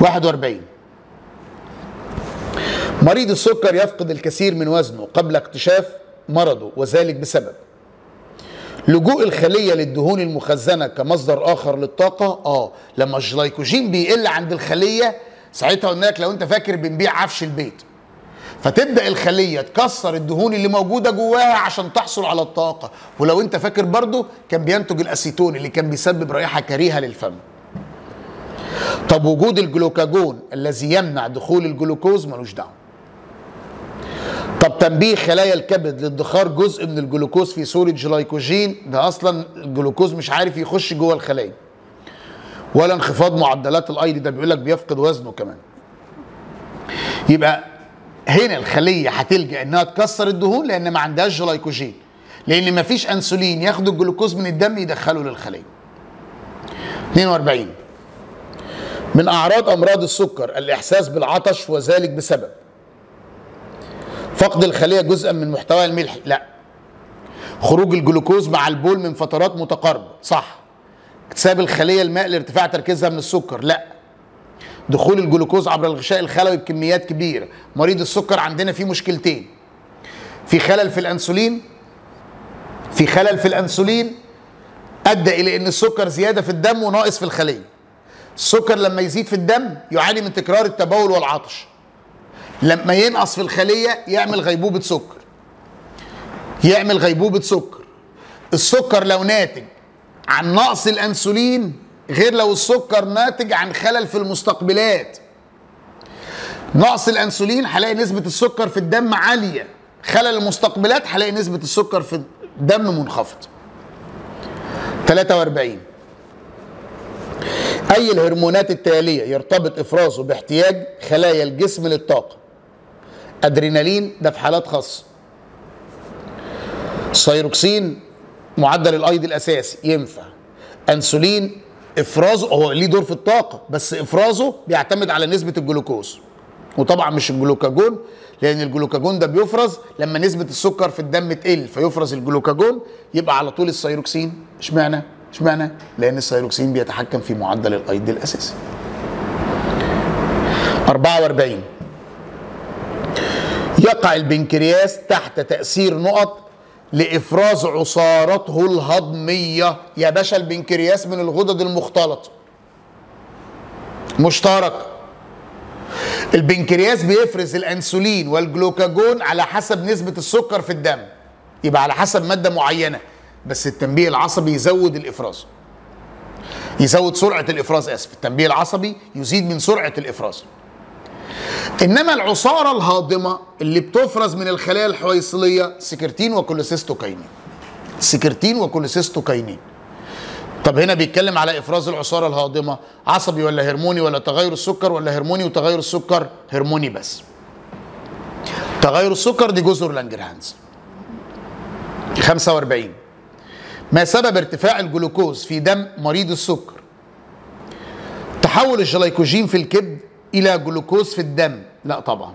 S1: 41. مريض السكر يفقد الكثير من وزنه قبل اكتشاف مرضه، وذلك بسبب لجوء الخلية للدهون المخزنة كمصدر آخر للطاقة. لما الجلايكوجين بيقل عند الخلية، ساعتها قلنا لك لو انت فاكر بنبيع عفش البيت، فتبدأ الخلية تكسر الدهون اللي موجودة جواها عشان تحصل على الطاقة. ولو انت فاكر برضو كان بينتج الأسيتون اللي كان بيسبب رائحة كريهة للفم. طب وجود الجلوكاجون الذي يمنع دخول الجلوكوز ملوش دعوة. طب تنبيه خلايا الكبد لادخار جزء من الجلوكوز في صورة جلايكوجين، ده أصلا الجلوكوز مش عارف يخش جوه الخلايا. ولا انخفاض معدلات الأيض، ده بيقول لك بيفقد وزنه كمان. يبقى هنا الخلية هتلجأ انها تكسر الدهون لان ما عندهاش جلايكوجين، لان ما فيش انسولين ياخد الجلوكوز من الدم يدخله للخلية. 42. من اعراض امراض السكر الاحساس بالعطش، وذلك بسبب فقد الخلية جزءا من محتواها الملحي، لا. خروج الجلوكوز مع البول من فترات متقاربة، صح. اكتساب الخلية الماء لارتفاع تركيزها من السكر، لا. دخول الجلوكوز عبر الغشاء الخلوي بكميات كبيرة. مريض السكر عندنا فيه مشكلتين: في خلل في الأنسولين أدى إلى أن السكر زيادة في الدم وناقص في الخلية. السكر لما يزيد في الدم يعاني من تكرار التبول والعطش، لما ينقص في الخلية يعمل غيبوبة سكر. السكر لو ناتج عن نقص الانسولين غير لو السكر ناتج عن خلل في المستقبلات. نقص الانسولين هلاقي نسبة السكر في الدم عالية، خلل المستقبلات هلاقي نسبة السكر في الدم منخفض. 43. أي الهرمونات التالية يرتبط إفرازه باحتياج خلايا الجسم للطاقة؟ أدرينالين ده في حالات خاصة، الثيروكسين معدل الأيض الأساسي ينفع، أنسولين إفرازه هو ليه دور في الطاقة بس إفرازه بيعتمد على نسبة الجلوكوز، وطبعا مش الجلوكاجون، لأن الجلوكاجون ده بيفرز لما نسبة السكر في الدم تقل فيفرز الجلوكاجون، يبقى على طول الثيروكسين. اشمعنى؟ لأن الثيروكسين بيتحكم في معدل الأيض الأساسي. 44. يقع البنكرياس تحت تأثير نقط لإفراز عصارته الهضمية. يا باشا البنكرياس من الغدد المختلطة مشترك. البنكرياس بيفرز الأنسولين والجلوكاجون على حسب نسبة السكر في الدم، يبقى على حسب مادة معينة، بس التنبيه العصبي يزود الإفراز، يزود سرعة الإفراز. التنبيه العصبي يزيد من سرعة الإفراز. إنما العصارة الهاضمة اللي بتفرز من الخلايا الحويصلية سكرتين وكوليسيستوكاينين. طب هنا بيتكلم على إفراز العصارة الهاضمة عصبي ولا هرموني ولا تغير السكر ولا هرموني وتغير السكر؟ هرموني بس. تغير السكر دي جزر لانجرهانز. 45. ما سبب ارتفاع الجلوكوز في دم مريض السكر؟ تحول الجلايكوجين في الكبد إلى جلوكوز في الدم؟ لا طبعا.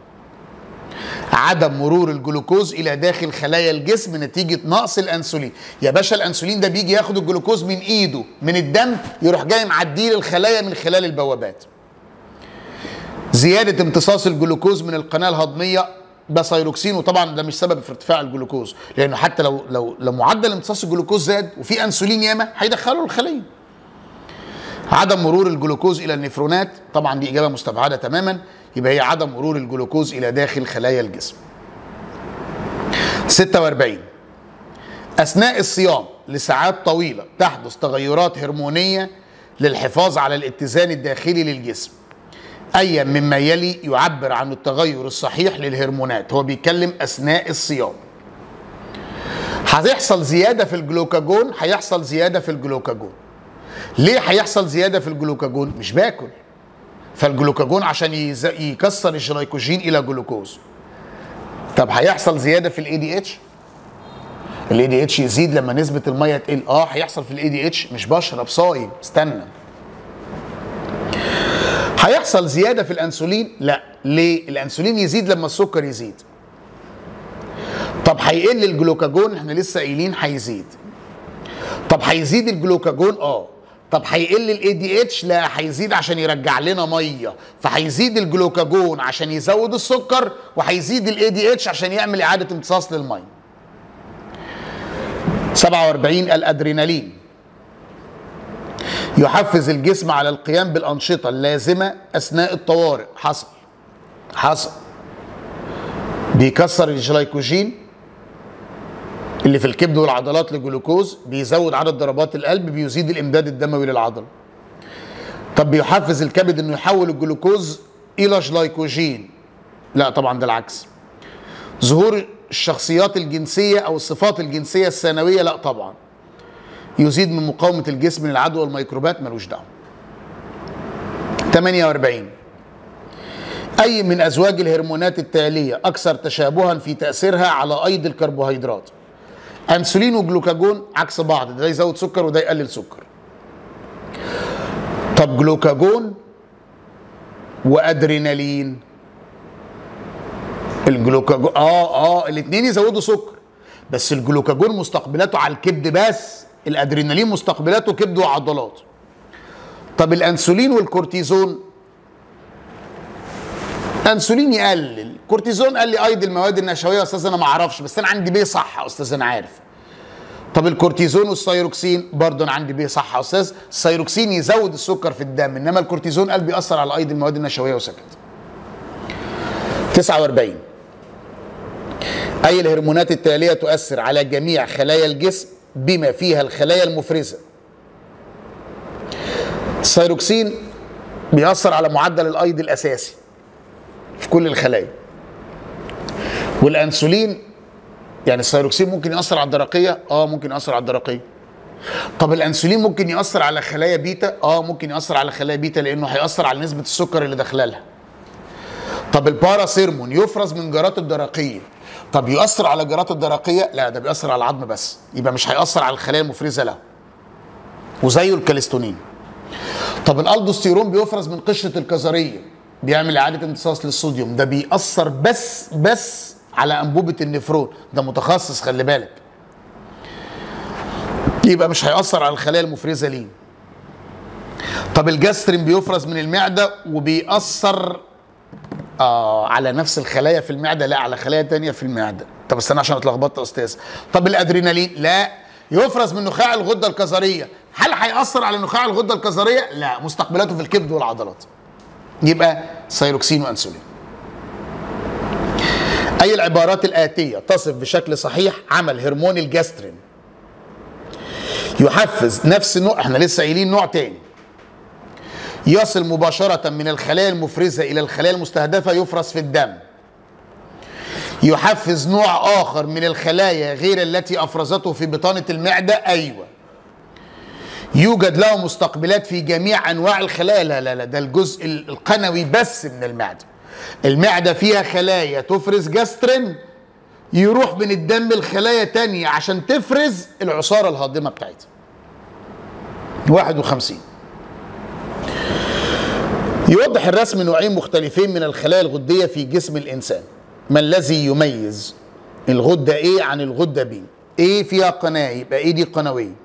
S1: عدم مرور الجلوكوز إلى داخل خلايا الجسم نتيجة نقص الأنسولين. يا باشا الأنسولين ده بيجي ياخد الجلوكوز من إيده من الدم يروح جاي معديه للخلايا من خلال البوابات. زيادة امتصاص الجلوكوز من القناة الهضمية ده ثيروكسين، وطبعا ده مش سبب في ارتفاع الجلوكوز، لأنه حتى لو معدل امتصاص الجلوكوز زاد وفي أنسولين ياما هيدخله الخلية. عدم مرور الجلوكوز إلى النفرونات طبعا دي إجابة مستبعدة تماما، يبقى هي عدم مرور الجلوكوز إلى داخل خلايا الجسم. 46. أثناء الصيام لساعات طويلة تحدث تغيرات هرمونية للحفاظ على الاتزان الداخلي للجسم. أي مما يلي يعبر عن التغير الصحيح للهرمونات؟ هو بيتكلم أثناء الصيام. هيحصل زيادة في الجلوكاجون، هيحصل زيادة في الجلوكاجون. ليه هيحصل زيادة في الجلوكاجون؟ مش باكل، فالجلوكاجون عشان يكسر الجلايكوجين إلى جلوكوز. طب هيحصل زيادة في الاي دي اتش؟ الاي دي اتش يزيد لما نسبة المية تقل. هيحصل في الاي دي اتش، مش بشرب صايم، استنى. هيحصل زيادة في الأنسولين؟ لا. ليه؟ الأنسولين يزيد لما السكر يزيد. طب هيقل الجلوكاجون؟ احنا لسه قايلين هيزيد. طب هيزيد الجلوكاجون؟ طب هيقل الاي دي اتش؟ لا، هيزيد عشان يرجع لنا ميه، فهيزيد الجلوكاجون عشان يزود السكر، وهيزيد الاي دي اتش عشان يعمل اعاده امتصاص للميه. 47. الادرينالين يحفز الجسم على القيام بالانشطه اللازمه اثناء الطوارئ. حصل بيكسر الجلايكوجين اللي في الكبد والعضلات لجلوكوز، بيزود عدد ضربات القلب، بيزيد الامداد الدموي للعضله. طب بيحفز الكبد انه يحول الجلوكوز الى جلايكوجين؟ لا طبعا، ده العكس. ظهور الشخصيات الجنسيه او الصفات الجنسيه الثانويه؟ لا طبعا. يزيد من مقاومه الجسم للعدوى والميكروبات؟ ملوش دعوه. 48. اي من ازواج الهرمونات التاليه اكثر تشابها في تاثيرها على ايض الكربوهيدرات؟ انسولين وجلوكاجون عكس بعض، ده يزود سكر وده يقلل سكر. طب جلوكاجون وادرينالين؟ الجلوكاجون الاثنين يزودوا سكر، بس الجلوكاجون مستقبلاته على الكبد بس، الادرينالين مستقبلاته كبد وعضلات. طب الانسولين والكورتيزون؟ انسولين يقلل، كورتيزون قال لي ايض المواد النشويه. يا استاذ انا ما اعرفش، بس انا عندي بيه صح يا استاذ، انا عارف. طب الكورتيزون والثيروكسين؟ برضه انا عندي بيه صح يا استاذ، الثيروكسين يزود السكر في الدم، انما الكورتيزون قال بيأثر على ايض المواد النشويه وسكت. 49. اي الهرمونات التاليه تؤثر على جميع خلايا الجسم بما فيها الخلايا المفرزة. الثيروكسين بيأثر على معدل الأيض الأساسي في كل الخلايا. والأنسولين، يعني الثيروكسين ممكن يأثر على الدرقية؟ ممكن يأثر على الدرقية. طب الأنسولين ممكن يأثر على خلايا بيتا؟ ممكن يأثر على خلايا بيتا، لأنه هيأثر على نسبة السكر اللي داخله لها. طب الباراسيرمون يفرز من جرات الدرقية، طب يؤثر على جرات الدرقية؟ لا، ده بيأثر على العظم بس، يبقى مش هيأثر على الخلايا المفرزة له. وزيه الكاليستونين. طب الالدوستيرون بيفرز من قشرة الكظرية، بيعمل إعادة امتصاص للصوديوم، ده بيأثر بس على أنبوبة النفرون، ده متخصص خلي بالك. يبقى مش هيأثر على الخلايا المفرزة ليه. طب الجاسترين بيفرز من المعدة وبيأثر على نفس الخلايا في المعدة؟ لا، على خلايا تانية في المعدة. طب استنى عشان اتلخبطت يا أستاذ. طب الأدرينالين؟ لا، يفرز من نخاع الغدة الكظرية. هل هيأثر على نخاع الغدة الكظرية؟ لا، مستقبلاته في الكبد والعضلات. يبقى ثيروكسين وأنسولين. أي العبارات الآتية تصف بشكل صحيح عمل هرمون الجاسترين؟ يحفز نفس النوع، احنا لسه قايلين نوع تاني، يصل مباشرة من الخلايا المفرزة إلى الخلايا المستهدفة، يفرز في الدم. يحفز نوع آخر من الخلايا غير التي أفرزته في بطانة المعدة؟ أيوة. يوجد له مستقبلات في جميع أنواع الخلايا؟ لا، ده الجزء القنوي بس من المعدة. المعدة فيها خلايا تفرز جاسترين، يروح من الدم الخلايا تانية عشان تفرز العصارة الهاضمة بتاعتها. 51. يوضح الرسم نوعين مختلفين من الخلايا الغدية في جسم الإنسان. ما الذي يميز الغدة A عن الغدة B؟ A فيها قناة، يبقى A دي قنوية.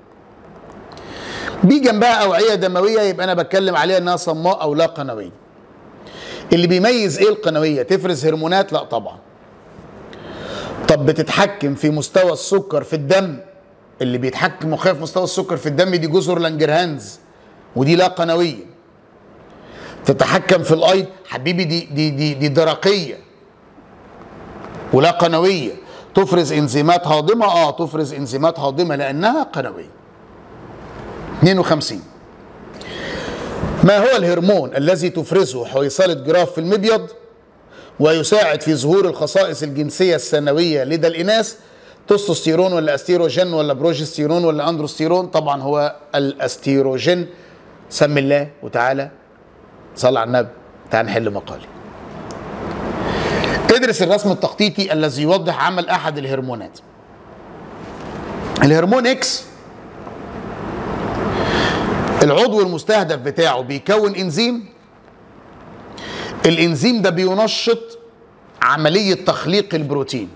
S1: B جنبها أوعية دموية، يبقى أنا بتكلم عليها إنها صماء أو لا قنوية. اللي بيميز إيه القنوية؟ تفرز هرمونات؟ لا طبعا. طب بتتحكم في مستوى السكر في الدم؟ اللي بيتحكم في مستوى السكر في الدم دي جزر لانجرهانز، ودي لا قنوية. تتحكم في الأيض؟ حبيبي دي درقية ولا قنوية. تفرز انزيمات هاضمة؟ تفرز انزيمات هاضمة لأنها قنوية. 52. ما هو الهرمون الذي تفرزه حويصلة جراف في المبيض ويساعد في ظهور الخصائص الجنسية الثانوية لدى الإناث؟ تستوستيرون ولا أستيروجين ولا بروجستيرون ولا أندروستيرون؟ طبعا هو الأستيروجين. سم الله وتعالى صلى على النبي. تعال نحل مقالي. ادرس الرسم التخطيطي الذي يوضح عمل أحد الهرمونات. الهرمون إكس، العضو المستهدف بتاعه بيكون إنزيم. الإنزيم ده بينشط عملية تخليق البروتين.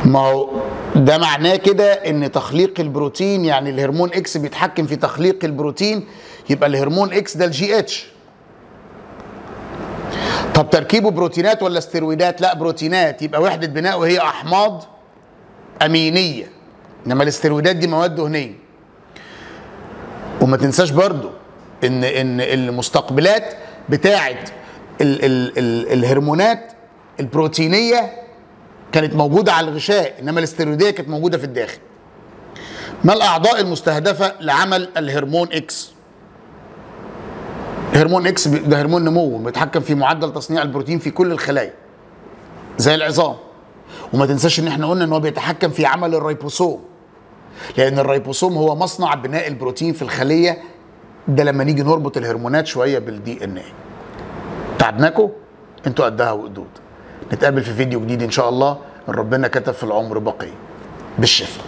S1: ما هو ده معناه كده ان تخليق البروتين، يعني الهرمون اكس بيتحكم في تخليق البروتين، يبقى الهرمون اكس ده الجي اتش. طب تركيبه بروتينات ولا استرويدات؟ لا بروتينات، يبقى وحدة بناء وهي احماض امينية، انما الاسترويدات دي مواد دهنية. وما تنساش برضو ان المستقبلات بتاعه الهرمونات البروتينيه كانت موجوده على الغشاء، انما الاستيرويديه كانت موجوده في الداخل. ما الاعضاء المستهدفه لعمل الهرمون اكس؟ هرمون اكس ده هرمون نمو بيتحكم في معدل تصنيع البروتين في كل الخلايا زي العظام. وما تنساش ان احنا قلنا ان هو بيتحكم في عمل الريبوسوم، لان الريبوسوم هو مصنع بناء البروتين في الخليه. ده لما نيجي نربط الهرمونات شويه بالدي ان ايه. تعبناكم؟ انتوا قدها وقدود. نتقابل في فيديو جديد ان شاء الله، ربنا كتب في العمر بقيه. بالشفاء.